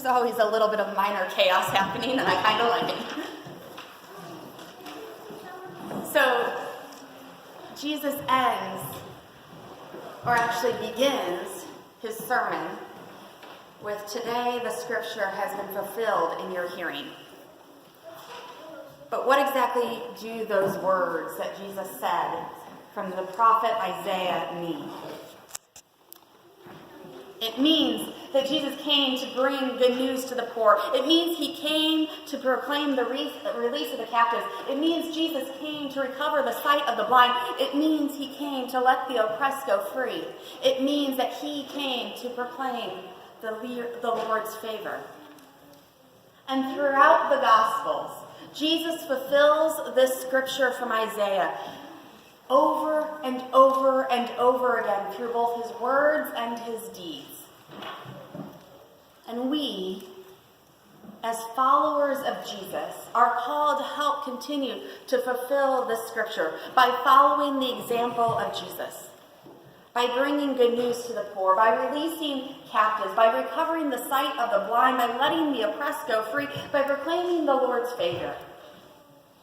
always a little bit of minor chaos happening, and I kind of like it. So, Jesus ends, or actually begins, his sermon with, "Today the scripture has been fulfilled in your hearing." But what exactly do those words that Jesus said from the prophet Isaiah mean? It means that Jesus came to bring good news to the poor. It means he came to proclaim the release of the captives. It means Jesus came to recover the sight of the blind. It means he came to let the oppressed go free. It means that he came to proclaim the Lord's favor. And throughout the Gospels, Jesus fulfills this scripture from Isaiah over and over and over again through both his words and his deeds. And we, as followers of Jesus, are called to help continue to fulfill this scripture by following the example of Jesus, by bringing good news to the poor, by releasing captives, by recovering the sight of the blind, by letting the oppressed go free, by proclaiming the Lord's favor.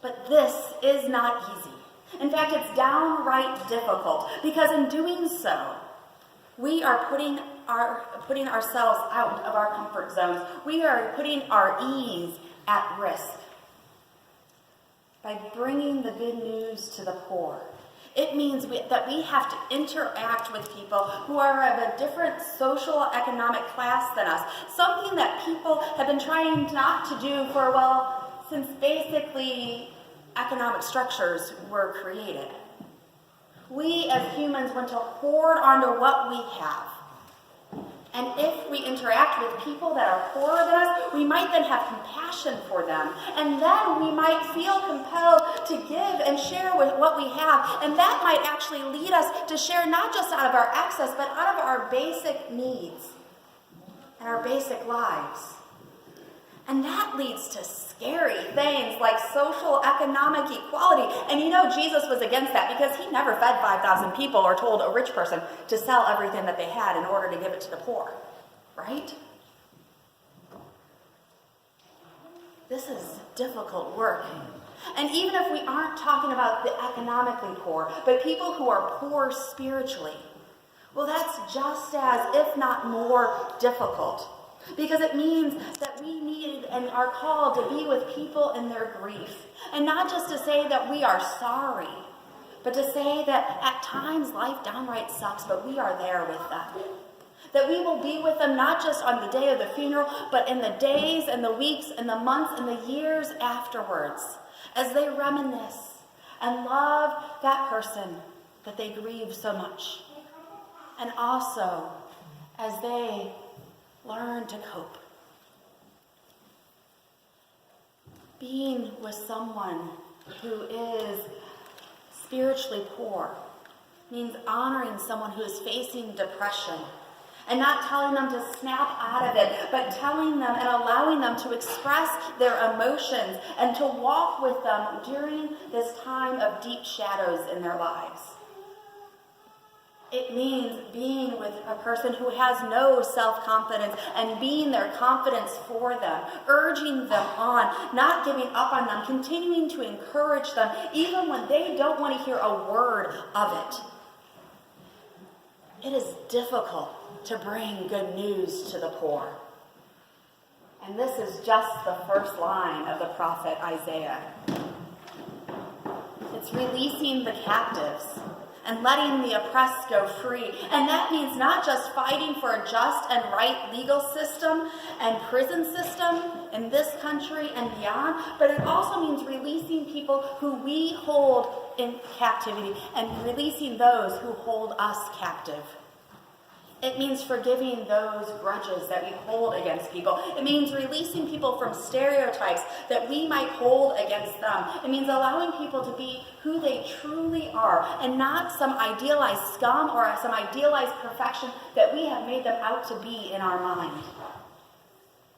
But this is not easy. In fact, it's downright difficult, because in doing so, we are putting ourselves out of our comfort zones. We are putting our ease at risk by bringing the good news to the poor. It means that we have to interact with people who are of a different social economic class than us, something that people have been trying not to do since basically economic structures were created. We as humans want to hoard onto what we have. And if we interact with people that are poorer than us, we might then have compassion for them. And then we might feel compelled to give and share with what we have. And that might actually lead us to share not just out of our excess, but out of our basic needs and our basic lives. And that leads to scary things like social economic equality. And Jesus was against that, because he never fed 5,000 people or told a rich person to sell everything that they had in order to give it to the poor, right? This is difficult work. And even if we aren't talking about the economically poor, but people who are poor spiritually, well, that's just as, if not more, difficult. Because it means that we need and are called to be with people in their grief. And not just to say that we are sorry, but to say that at times life downright sucks, but we are there with them. That we will be with them not just on the day of the funeral, but in the days and the weeks and the months and the years afterwards, as they reminisce and love that person that they grieve so much. And also as they learn to cope. Being with someone who is spiritually poor means honoring someone who is facing depression and not telling them to snap out of it, but telling them and allowing them to express their emotions and to walk with them during this time of deep shadows in their lives. It means being with a person who has no self-confidence and being their confidence for them, urging them on, not giving up on them, continuing to encourage them, even when they don't want to hear a word of it. It is difficult to bring good news to the poor. And this is just the first line of the prophet Isaiah. It's releasing the captives and letting the oppressed go free. And that means not just fighting for a just and right legal system and prison system in this country and beyond, but it also means releasing people who we hold in captivity and releasing those who hold us captive. It means forgiving those grudges that we hold against people. It means releasing people from stereotypes that we might hold against them. It means allowing people to be who they truly are and not some idealized scum or some idealized perfection that we have made them out to be in our mind.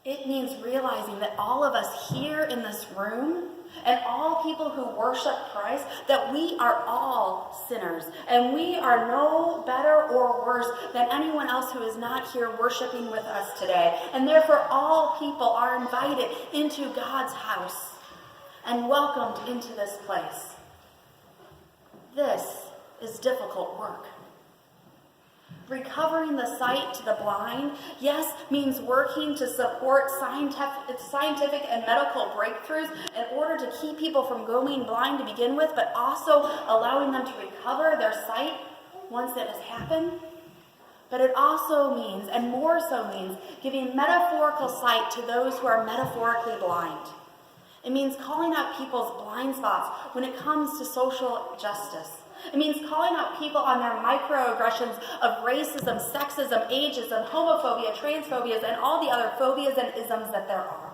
It means realizing that all of us here in this room and all people who worship Christ, that we are all sinners, and we are no better or worse than anyone else who is not here worshiping with us today. And therefore, all people are invited into God's house and welcomed into this place. This is difficult work. Recovering the sight to the blind, yes, means working to support scientific and medical breakthroughs in order to keep people from going blind to begin with, but also allowing them to recover their sight once it has happened. But it also means, and more so means, giving metaphorical sight to those who are metaphorically blind. It means calling out people's blind spots when it comes to social justice. It means calling out people on their microaggressions of racism, sexism, ageism, homophobia, transphobias, and all the other phobias and isms that there are.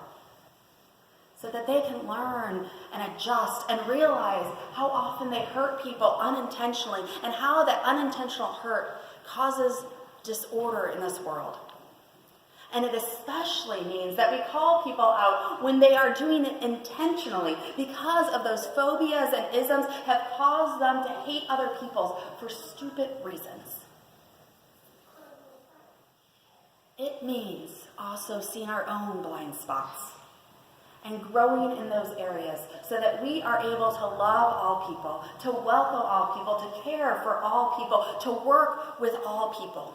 So that they can learn and adjust and realize how often they hurt people unintentionally and how that unintentional hurt causes disorder in this world. And it especially means that we call people out when they are doing it intentionally because of those phobias and isms have caused them to hate other people for stupid reasons. It means also seeing our own blind spots and growing in those areas so that we are able to love all people, to welcome all people, to care for all people, to work with all people.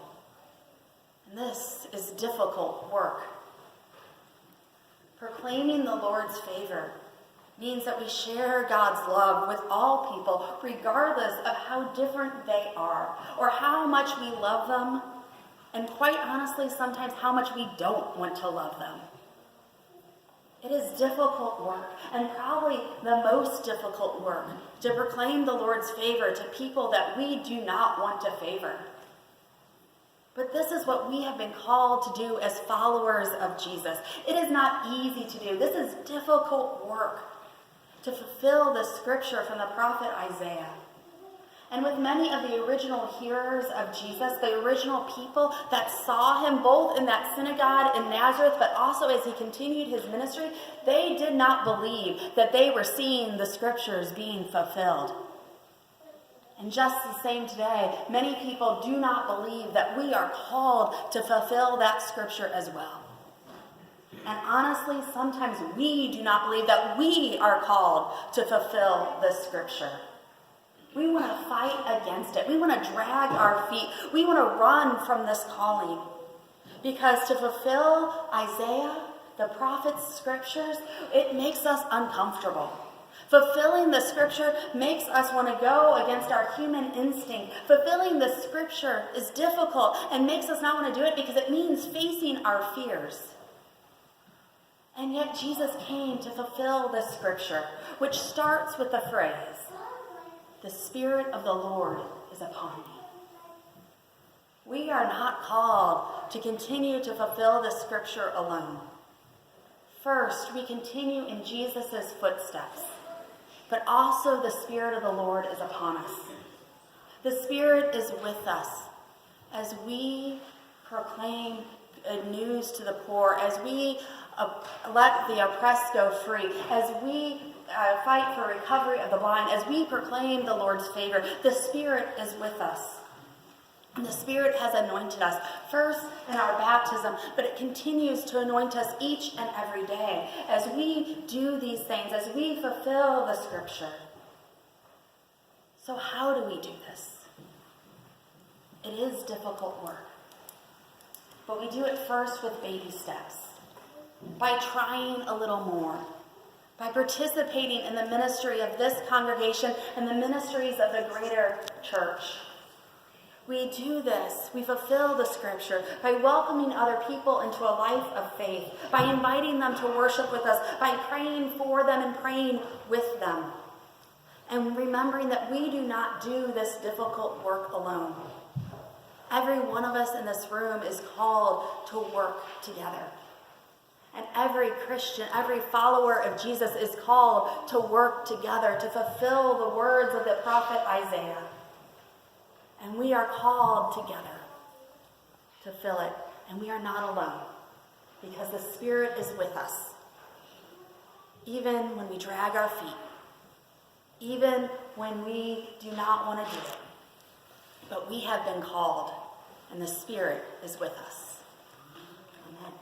And this is difficult work. Proclaiming the Lord's favor means that we share God's love with all people, regardless of how different they are, or how much we love them, and quite honestly, sometimes how much we don't want to love them. It is difficult work, and probably the most difficult work, to proclaim the Lord's favor to people that we do not want to favor. But this is what we have been called to do as followers of Jesus. It is not easy to do. This is difficult work to fulfill the scripture from the prophet Isaiah. And with many of the original hearers of Jesus, the original people that saw him both in that synagogue in Nazareth, but also as he continued his ministry, they did not believe that they were seeing the scriptures being fulfilled. And just the same today, many people do not believe that we are called to fulfill that scripture as well. And honestly, sometimes we do not believe that we are called to fulfill this scripture. We want to fight against it. We want to drag our feet. We want to run from this calling. Because to fulfill Isaiah, the prophet's scriptures, it makes us uncomfortable. Fulfilling the scripture makes us want to go against our human instinct. Fulfilling the scripture is difficult and makes us not want to do it because it means facing our fears. And yet Jesus came to fulfill the scripture, which starts with the phrase, "The Spirit of the Lord is upon me." We are not called to continue to fulfill the scripture alone. First, we continue in Jesus' footsteps. But also the Spirit of the Lord is upon us. The Spirit is with us as we proclaim good news to the poor, as we let the oppressed go free, as we fight for recovery of the blind, as we proclaim the Lord's favor. The Spirit is with us. And the Spirit has anointed us, first in our baptism, but it continues to anoint us each and every day as we do these things, as we fulfill the scripture. So how do we do this? It is difficult work, but we do it first with baby steps, by trying a little more, by participating in the ministry of this congregation and the ministries of the greater church. We do this, we fulfill the scripture by welcoming other people into a life of faith, by inviting them to worship with us, by praying for them and praying with them, and remembering that we do not do this difficult work alone. Every one of us in this room is called to work together. And every Christian, every follower of Jesus is called to work together to fulfill the words of the prophet Isaiah. And we are called together to fill it. And we are not alone because the Spirit is with us. even when we drag our feet, even when we do not want to do it. But we have been called, and the Spirit is with us. Amen.